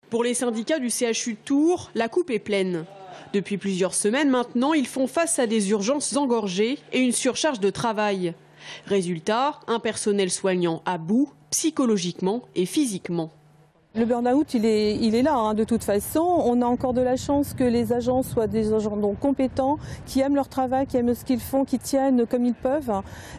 Pour les syndicats du CHU de Tours, la coupe est pleine. Depuis plusieurs semaines maintenant, ils font face à des urgences engorgées et une surcharge de travail. Résultat, un personnel soignant à bout, psychologiquement et physiquement. Le burn-out, il est là, hein, de toute façon. On a encore de la chance que les agents soient des agents donc compétents, qui aiment leur travail, qui aiment ce qu'ils font, qui tiennent comme ils peuvent.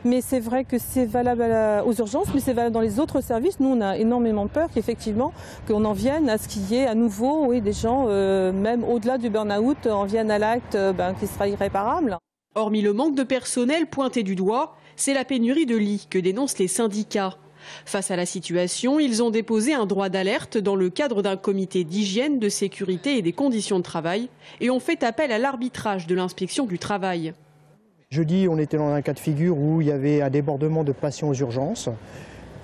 Mais c'est vrai que c'est valable aux urgences, mais c'est valable dans les autres services. Nous, on a énormément peur qu'effectivement, qu'on en vienne à ce qu'il y ait à nouveau des gens, même au-delà du burn-out, en viennent à l'acte qui sera irréparable. Hormis le manque de personnel pointé du doigt, c'est la pénurie de lits que dénoncent les syndicats. Face à la situation, ils ont déposé un droit d'alerte dans le cadre d'un comité d'hygiène, de sécurité et des conditions de travail et ont fait appel à l'arbitrage de l'inspection du travail. Jeudi, on était dans un cas de figure où il y avait un débordement de patients aux urgences.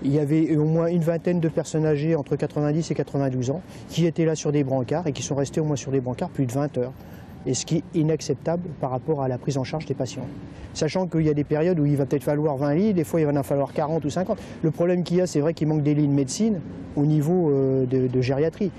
Il y avait au moins une vingtaine de personnes âgées entre 90 et 92 ans qui étaient là sur des brancards et qui sont restés au moins sur des brancards plus de 20 heures. Et ce qui est inacceptable par rapport à la prise en charge des patients. Sachant qu'il y a des périodes où il va peut-être falloir 20 lits, des fois il va en falloir 40 ou 50. Le problème qu'il y a, c'est vrai qu'il manque des lits de médecine au niveau de gériatrie.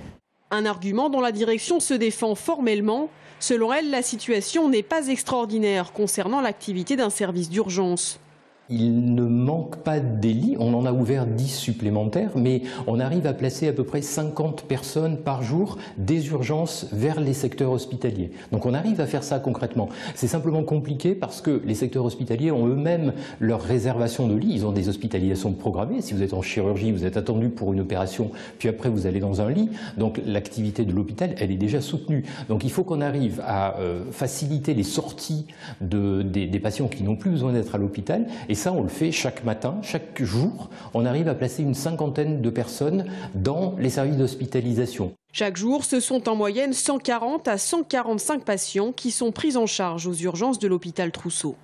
Un argument dont la direction se défend formellement. Selon elle, la situation n'est pas extraordinaire concernant l'activité d'un service d'urgence. Il ne manque pas de lits, on en a ouvert 10 supplémentaires, mais on arrive à placer à peu près 50 personnes par jour des urgences vers les secteurs hospitaliers. Donc on arrive à faire ça concrètement. C'est simplement compliqué parce que les secteurs hospitaliers ont eux-mêmes leur réservation de lits, ils ont des hospitalisations programmées. Si vous êtes en chirurgie, vous êtes attendu pour une opération, puis après vous allez dans un lit. Donc l'activité de l'hôpital, elle est déjà soutenue. Donc il faut qu'on arrive à faciliter les sorties des patients qui n'ont plus besoin d'être à l'hôpital. Et ça, on le fait chaque matin, chaque jour. On arrive à placer une cinquantaine de personnes dans les services d'hospitalisation. Chaque jour, ce sont en moyenne 140 à 145 patients qui sont pris en charge aux urgences de l'hôpital Trousseau.